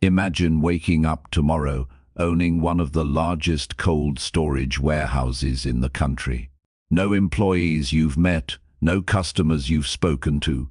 Imagine waking up tomorrow owning one of the largest cold storage warehouses in the country. No employees you've met, no customers you've spoken to.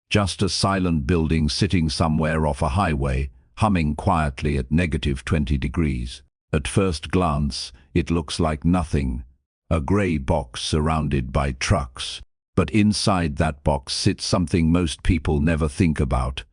Just a silent building sitting somewhere off a highway, humming quietly at -20 degrees. At first glance, it looks like nothing. A grey box surrounded by trucks. But inside that box sits something most people never think about.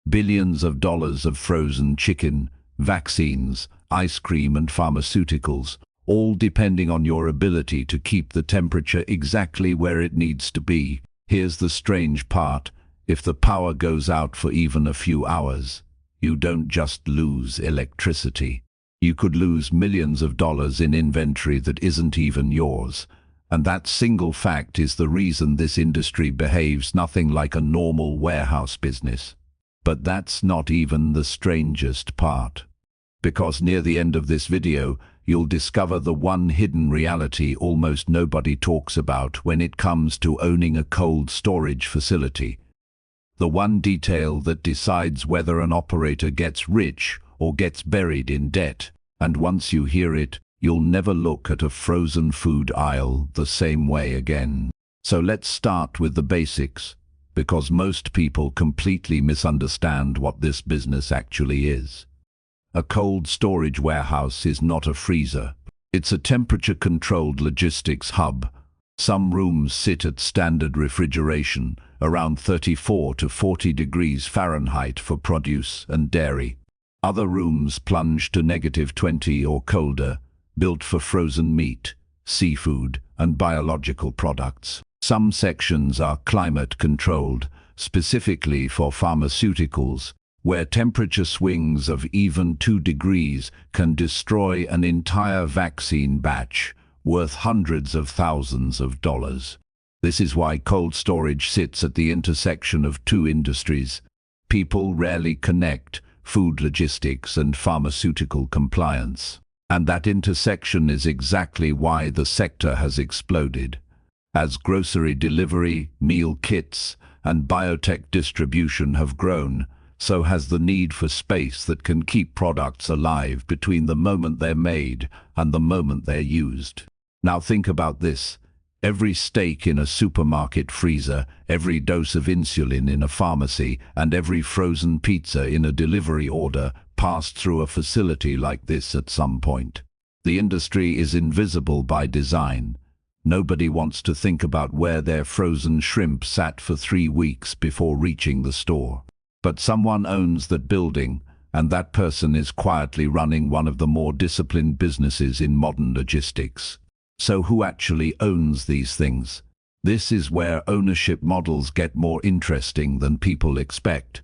Billions of dollars of frozen chicken, vaccines, ice cream and pharmaceuticals, all depending on your ability to keep the temperature exactly where it needs to be. Here's the strange part. If the power goes out for even a few hours, you don't just lose electricity. You could lose millions of dollars in inventory that isn't even yours. And that single fact is the reason this industry behaves nothing like a normal warehouse business. But that's not even the strangest part. Because near the end of this video, you'll discover the one hidden reality almost nobody talks about when it comes to owning a cold storage facility. The one detail that decides whether an operator gets rich or gets buried in debt. And once you hear it, you'll never look at a frozen food aisle the same way again. So let's start with the basics, because most people completely misunderstand what this business actually is. A cold storage warehouse is not a freezer. It's a temperature-controlled logistics hub. Some rooms sit at standard refrigeration, around 34 to 40 degrees Fahrenheit for produce and dairy. Other rooms plunge to -20 or colder, built for frozen meat, seafood, and biological products. Some sections are climate-controlled, specifically for pharmaceuticals, where temperature swings of even 2 degrees can destroy an entire vaccine batch, worth hundreds of thousands of dollars. This is why cold storage sits at the intersection of two industries. People rarely connect food logistics and pharmaceutical compliance. And that intersection is exactly why the sector has exploded. As grocery delivery, meal kits, and biotech distribution have grown, so has the need for space that can keep products alive between the moment they're made and the moment they're used. Now think about this. Every steak in a supermarket freezer, every dose of insulin in a pharmacy, and every frozen pizza in a delivery order passed through a facility like this at some point. The industry is invisible by design. Nobody wants to think about where their frozen shrimp sat for 3 weeks before reaching the store. But someone owns that building, and that person is quietly running one of the more disciplined businesses in modern logistics. So who actually owns these things? This is where ownership models get more interesting than people expect.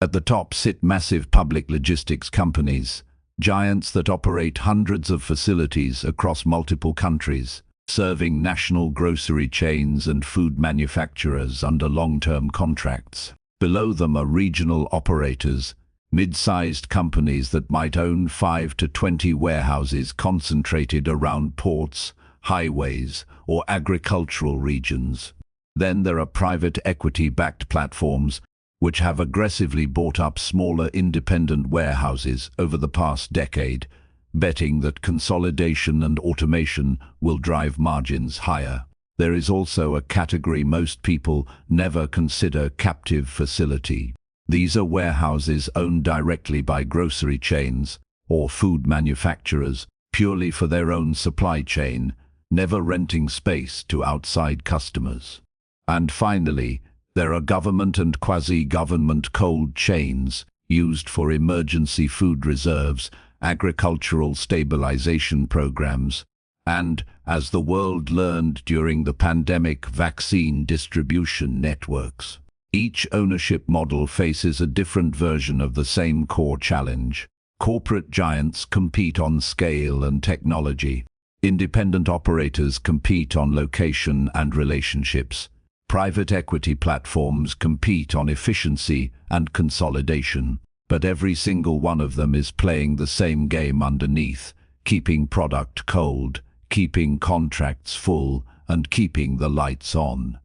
At the top sit massive public logistics companies, giants that operate hundreds of facilities across multiple countries, serving national grocery chains and food manufacturers under long-term contracts. Below them are regional operators, mid-sized companies that might own 5 to 20 warehouses concentrated around ports, highways, or agricultural regions. Then there are private equity-backed platforms which have aggressively bought up smaller independent warehouses over the past decade, betting that consolidation and automation will drive margins higher. There is also a category most people never consider: captive facility. These are warehouses owned directly by grocery chains or food manufacturers, purely for their own supply chain, never renting space to outside customers. And finally, there are government and quasi-government cold chains used for emergency food reserves, agricultural stabilization programs, and, as the world learned during the pandemic, vaccine distribution networks. Each ownership model faces a different version of the same core challenge. Corporate giants compete on scale and technology. Independent operators compete on location and relationships. Private equity platforms compete on efficiency and consolidation. But every single one of them is playing the same game underneath, keeping product cold, keeping contracts full, and keeping the lights on.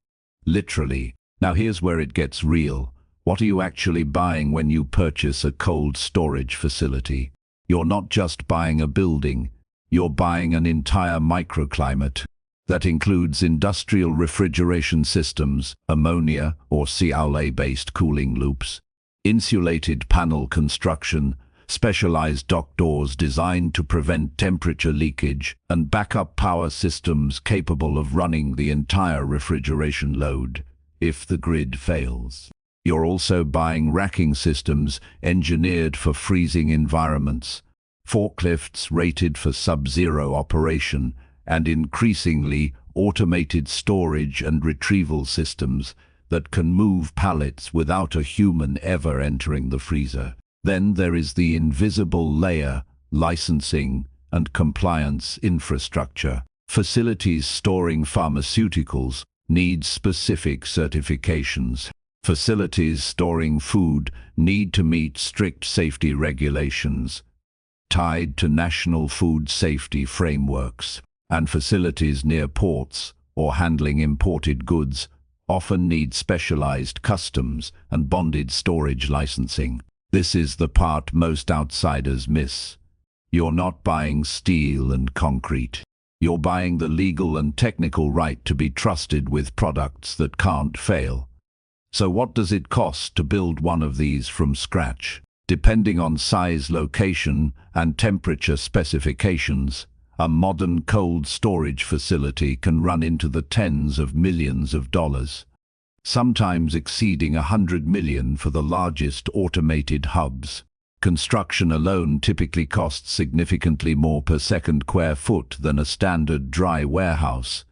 Literally. Now here's where it gets real. What are you actually buying when you purchase a cold storage facility? You're not just buying a building, you're buying an entire microclimate. That includes industrial refrigeration systems, ammonia or CLA-based cooling loops, insulated panel construction, specialized dock doors designed to prevent temperature leakage, and backup power systems capable of running the entire refrigeration load if the grid fails. You're also buying racking systems engineered for freezing environments, forklifts rated for sub-zero operation, and increasingly automated storage and retrieval systems that can move pallets without a human ever entering the freezer. Then there is the invisible layer, licensing and compliance infrastructure. Facilities storing pharmaceuticals need specific certifications. Facilities storing food need to meet strict safety regulations tied to national food safety frameworks. And facilities near ports or handling imported goods often need specialized customs and bonded storage licensing. This is the part most outsiders miss. You're not buying steel and concrete. You're buying the legal and technical right to be trusted with products that can't fail. So what does it cost to build one of these from scratch? Depending on size, location, and temperature specifications, a modern cold storage facility can run into the tens of millions of dollars, sometimes exceeding $100 million for the largest automated hubs. Construction alone typically costs significantly more per square foot than a standard dry warehouse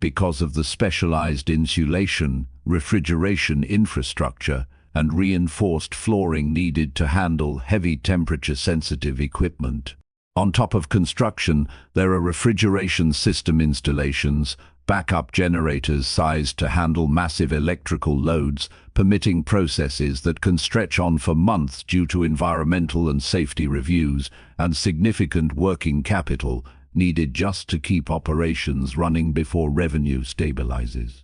because of the specialized insulation, refrigeration infrastructure, and reinforced flooring needed to handle heavy temperature-sensitive equipment. On top of construction, there are refrigeration system installations, backup generators sized to handle massive electrical loads, permitting processes that can stretch on for months due to environmental and safety reviews, and significant working capital needed just to keep operations running before revenue stabilizes.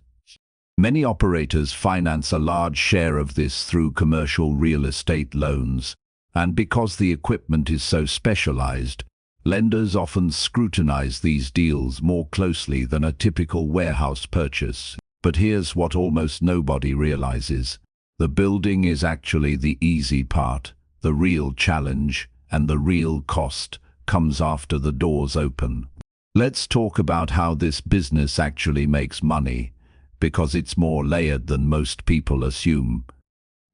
Many operators finance a large share of this through commercial real estate loans, and because the equipment is so specialized, lenders often scrutinize these deals more closely than a typical warehouse purchase. But here's what almost nobody realizes. The building is actually the easy part. The real challenge and the real cost comes after the doors open. Let's talk about how this business actually makes money, because it's more layered than most people assume.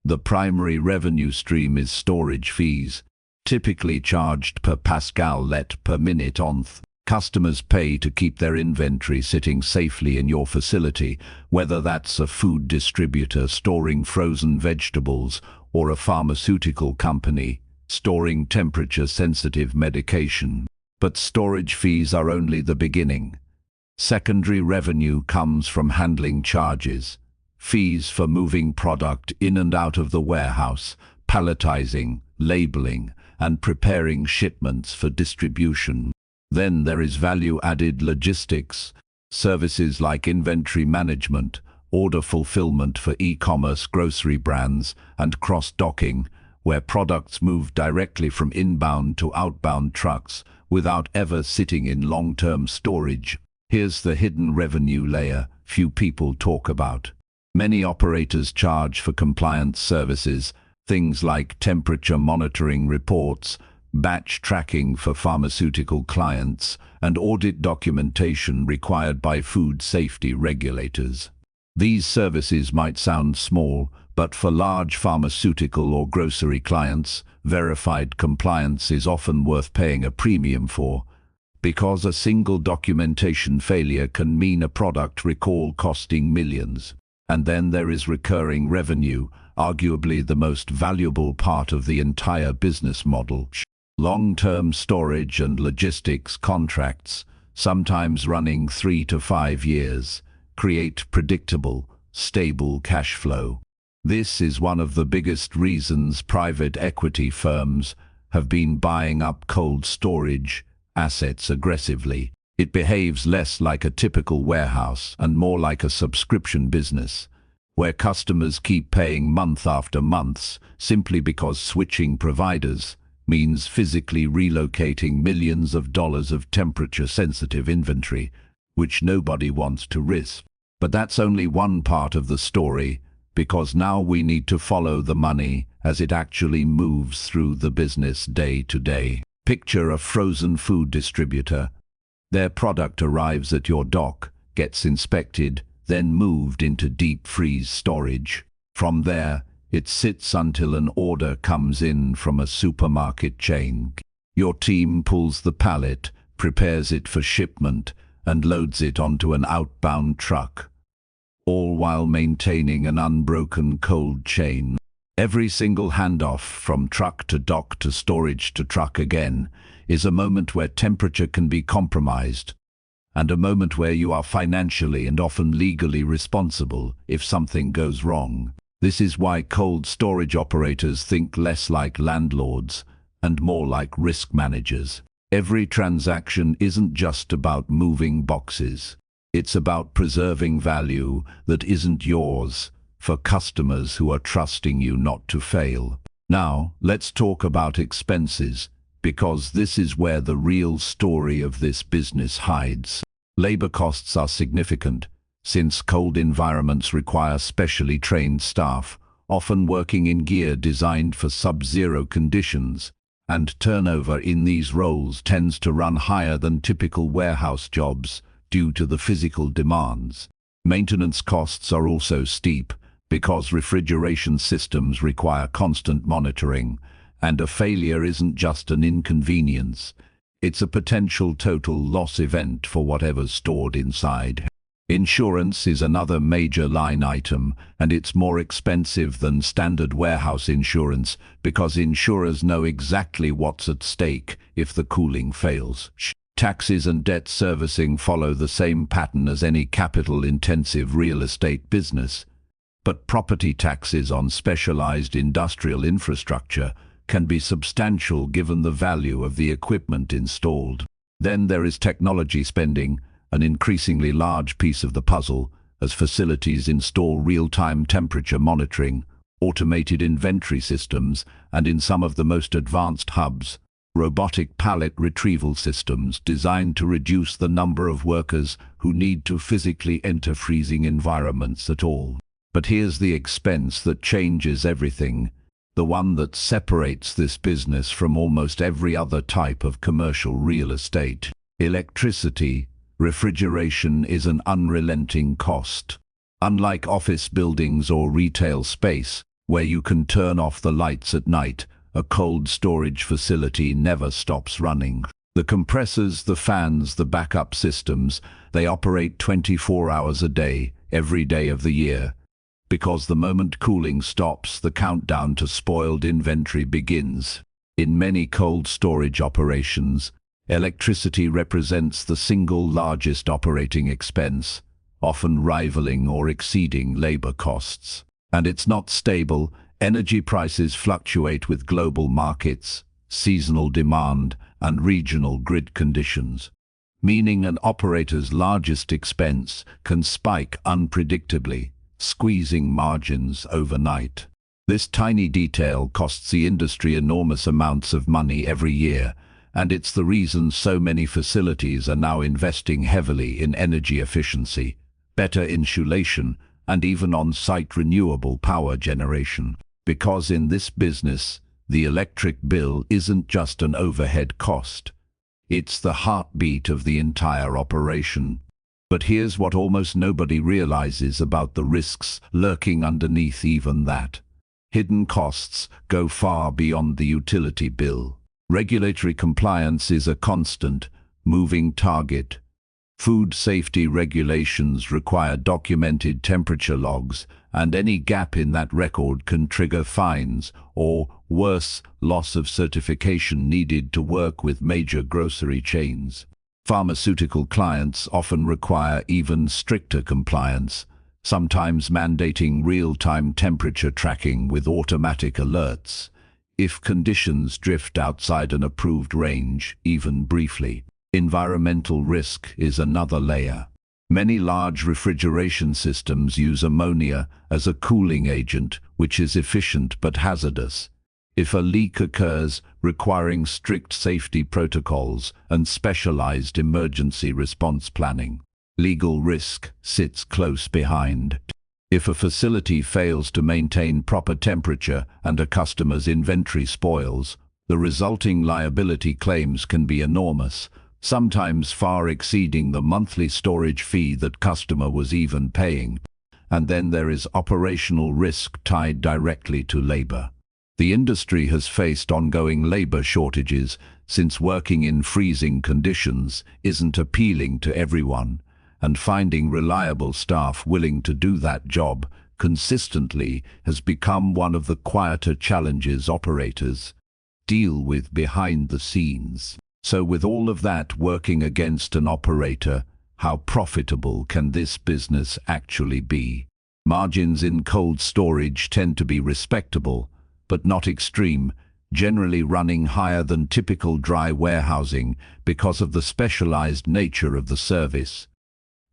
The primary revenue stream is storage fees, typically charged per Pascal let per minute onth. Customers pay to keep their inventory sitting safely in your facility, whether that's a food distributor storing frozen vegetables or a pharmaceutical company storing temperature-sensitive medication. But storage fees are only the beginning. Secondary revenue comes from handling charges, fees for moving product in and out of the warehouse, palletizing, labeling, and preparing shipments for distribution. Then there is value-added logistics, services like inventory management, order fulfillment for e-commerce grocery brands, and cross-docking, where products move directly from inbound to outbound trucks without ever sitting in long-term storage. Here's the hidden revenue layer few people talk about. Many operators charge for compliance services, things like temperature monitoring reports, batch tracking for pharmaceutical clients, and audit documentation required by food safety regulators. These services might sound small, but for large pharmaceutical or grocery clients, verified compliance is often worth paying a premium for, because a single documentation failure can mean a product recall costing millions. And then there is recurring revenue, arguably the most valuable part of the entire business model. Long-term storage and logistics contracts, sometimes running 3 to 5 years, create predictable, stable cash flow. This is one of the biggest reasons private equity firms have been buying up cold storage assets aggressively. It behaves less like a typical warehouse and more like a subscription business. where customers keep paying month after month simply because switching providers means physically relocating millions of dollars of temperature-sensitive inventory, which nobody wants to risk. But that's only one part of the story, because now we need to follow the money as it actually moves through the business day to day. Picture a frozen food distributor. Their product arrives at your dock, gets inspected, then moved into deep freeze storage. From there, it sits until an order comes in from a supermarket chain. Your team pulls the pallet, prepares it for shipment, and loads it onto an outbound truck, all while maintaining an unbroken cold chain. Every single handoff from truck to dock to storage to truck again is a moment where temperature can be compromised, and a moment where you are financially and often legally responsible if something goes wrong. This is why cold storage operators think less like landlords and more like risk managers. Every transaction isn't just about moving boxes. It's about preserving value that isn't yours for customers who are trusting you not to fail. Now, let's talk about expenses, because this is where the real story of this business hides. Labor costs are significant, since cold environments require specially trained staff, often working in gear designed for sub-zero conditions, and turnover in these roles tends to run higher than typical warehouse jobs due to the physical demands. Maintenance costs are also steep, because refrigeration systems require constant monitoring, and a failure isn't just an inconvenience, it's a potential total loss event for whatever's stored inside. Insurance is another major line item, and it's more expensive than standard warehouse insurance because insurers know exactly what's at stake if the cooling fails. Taxes and debt servicing follow the same pattern as any capital-intensive real estate business. But property taxes on specialized industrial infrastructure can be substantial given the value of the equipment installed. Then there is technology spending, an increasingly large piece of the puzzle, as facilities install real-time temperature monitoring, automated inventory systems, and in some of the most advanced hubs, robotic pallet retrieval systems designed to reduce the number of workers who need to physically enter freezing environments at all. But here's the expense that changes everything, the one that separates this business from almost every other type of commercial real estate. Electricity. Refrigeration is an unrelenting cost. Unlike office buildings or retail space, where you can turn off the lights at night, a cold storage facility never stops running. The compressors, the fans, the backup systems, they operate 24 hours a day, every day of the year. Because the moment cooling stops, the countdown to spoiled inventory begins. In many cold storage operations, electricity represents the single largest operating expense, often rivaling or exceeding labor costs. And it's not stable. Energy prices fluctuate with global markets, seasonal demand, and regional grid conditions, meaning an operator's largest expense can spike unpredictably, squeezing margins overnight. This tiny detail costs the industry enormous amounts of money every year, and it's the reason so many facilities are now investing heavily in energy efficiency, better insulation, and even on-site renewable power generation. Because in this business, the electric bill isn't just an overhead cost. It's the heartbeat of the entire operation. But here's what almost nobody realizes about the risks lurking underneath even that. Hidden costs go far beyond the utility bill. Regulatory compliance is a constant, moving target. Food safety regulations require documented temperature logs, and any gap in that record can trigger fines or, worse, loss of certification needed to work with major grocery chains. Pharmaceutical clients often require even stricter compliance, sometimes mandating real-time temperature tracking with automatic alerts if conditions drift outside an approved range, even briefly. Environmental risk is another layer. Many large refrigeration systems use ammonia as a cooling agent, which is efficient but hazardous. If a leak occurs, requiring strict safety protocols and specialized emergency response planning, legal risk sits close behind. If a facility fails to maintain proper temperature and a customer's inventory spoils, the resulting liability claims can be enormous, sometimes far exceeding the monthly storage fee that customer was even paying. And then there is operational risk tied directly to labor. The industry has faced ongoing labor shortages since working in freezing conditions isn't appealing to everyone, and finding reliable staff willing to do that job consistently has become one of the quieter challenges operators deal with behind the scenes. So with all of that working against an operator, how profitable can this business actually be? Margins in cold storage tend to be respectable, but not extreme, generally running higher than typical dry warehousing because of the specialized nature of the service,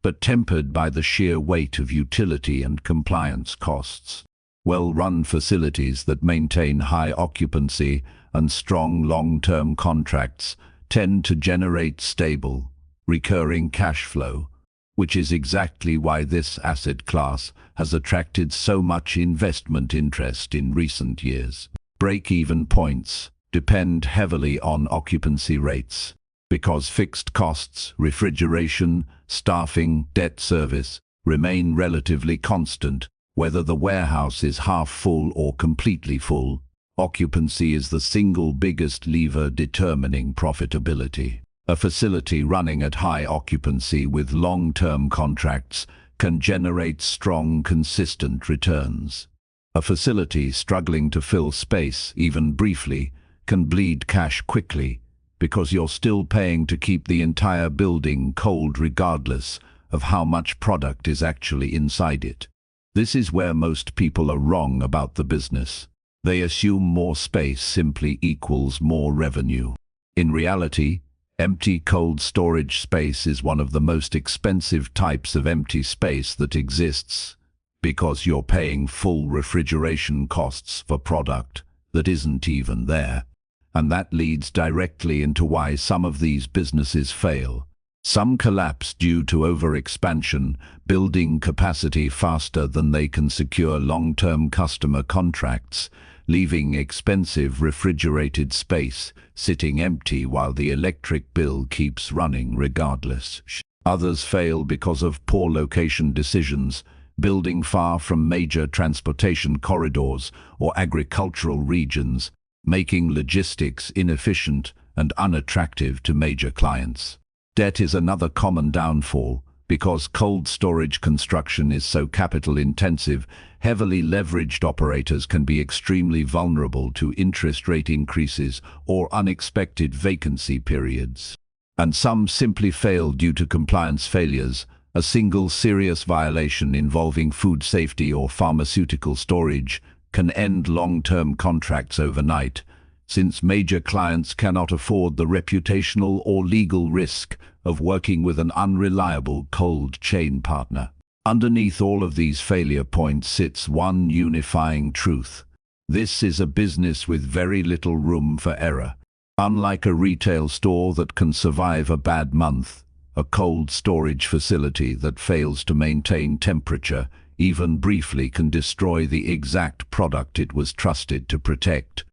but tempered by the sheer weight of utility and compliance costs. Well-run facilities that maintain high occupancy and strong long-term contracts tend to generate stable, recurring cash flow, which is exactly why this asset class has attracted so much investment interest in recent years. Break-even points depend heavily on occupancy rates, because fixed costs, refrigeration, staffing, debt service, remain relatively constant, whether the warehouse is half full or completely full. Occupancy is the single biggest lever determining profitability. A facility running at high occupancy with long-term contracts can generate strong, consistent returns. A facility struggling to fill space, even briefly, can bleed cash quickly because you're still paying to keep the entire building cold regardless of how much product is actually inside it. This is where most people are wrong about the business. They assume more space simply equals more revenue. In reality, empty cold storage space is one of the most expensive types of empty space that exists, because you're paying full refrigeration costs for product that isn't even there. And that leads directly into why some of these businesses fail. Some collapse due to overexpansion, building capacity faster than they can secure long-term customer contracts, leaving expensive refrigerated space sitting empty while the electric bill keeps running regardless. Others fail because of poor location decisions, building far from major transportation corridors or agricultural regions, making logistics inefficient and unattractive to major clients. Debt is another common downfall. Because cold storage construction is so capital-intensive, heavily leveraged operators can be extremely vulnerable to interest rate increases or unexpected vacancy periods. And some simply fail due to compliance failures. A single serious violation involving food safety or pharmaceutical storage can end long-term contracts overnight, since major clients cannot afford the reputational or legal risk of working with an unreliable cold chain partner. Underneath all of these failure points sits one unifying truth. This is a business with very little room for error. Unlike a retail store that can survive a bad month, a cold storage facility that fails to maintain temperature, even briefly, can destroy the exact product it was trusted to protect,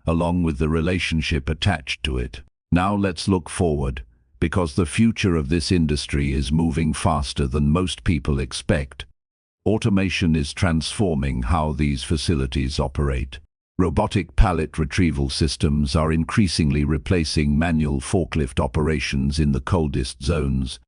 along with the relationship attached to it. Now let's look forward, because the future of this industry is moving faster than most people expect. Automation is transforming how these facilities operate. Robotic pallet retrieval systems are increasingly replacing manual forklift operations in the coldest zones,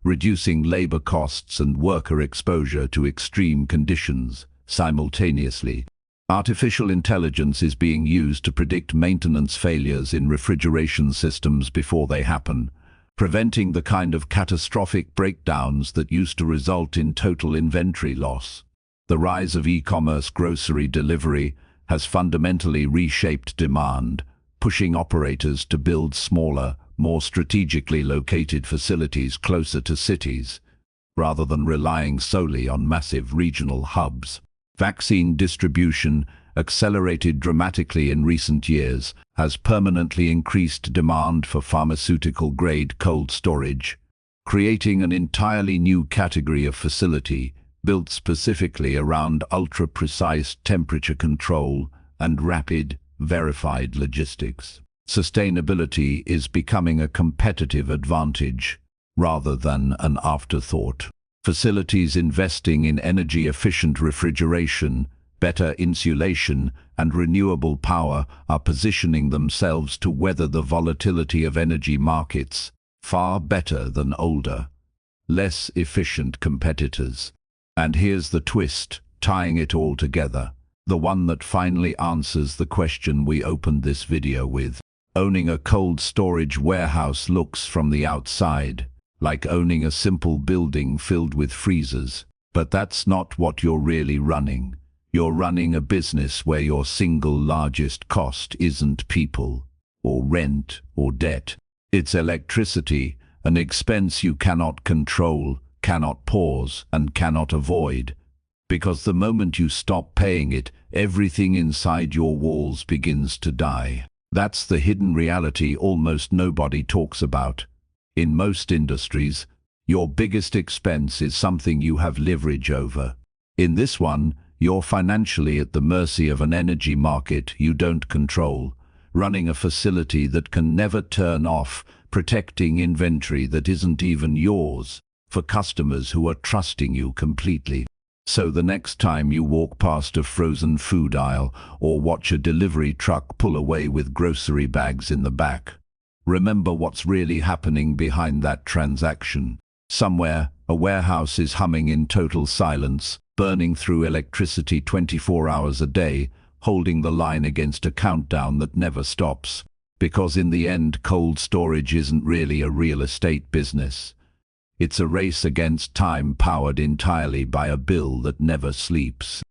reducing labor costs and worker exposure to extreme conditions simultaneously. Artificial intelligence is being used to predict maintenance failures in refrigeration systems before they happen, preventing the kind of catastrophic breakdowns that used to result in total inventory loss. The rise of e-commerce grocery delivery has fundamentally reshaped demand, pushing operators to build smaller, more strategically located facilities closer to cities. rather than relying solely on massive regional hubs. Vaccine distribution, accelerated dramatically in recent years, has permanently increased demand for pharmaceutical-grade cold storage, creating an entirely new category of facility built specifically around ultra-precise temperature control and rapid, verified logistics. Sustainability is becoming a competitive advantage rather than an afterthought. Facilities investing in energy-efficient refrigeration, better insulation, and renewable power are positioning themselves to weather the volatility of energy markets far better than older, less efficient competitors. And here's the twist, tying it all together, the one that finally answers the question we opened this video with. Owning a cold storage warehouse looks from the outside like owning a simple building filled with freezers. But that's not what you're really running. You're running a business where your single largest cost isn't people, or rent, or debt. It's electricity, an expense you cannot control, cannot pause, and cannot avoid. Because the moment you stop paying it, everything inside your walls begins to die. That's the hidden reality almost nobody talks about. In most industries, your biggest expense is something you have leverage over. In this one, you're financially at the mercy of an energy market you don't control, running a facility that can never turn off, protecting inventory that isn't even yours, for customers who are trusting you completely. So the next time you walk past a frozen food aisle or watch a delivery truck pull away with grocery bags in the back, remember what's really happening behind that transaction. Somewhere, a warehouse is humming in total silence, burning through electricity 24 hours a day, holding the line against a countdown that never stops. Because in the end, cold storage isn't really a real estate business. It's a race against time powered entirely by a bill that never sleeps.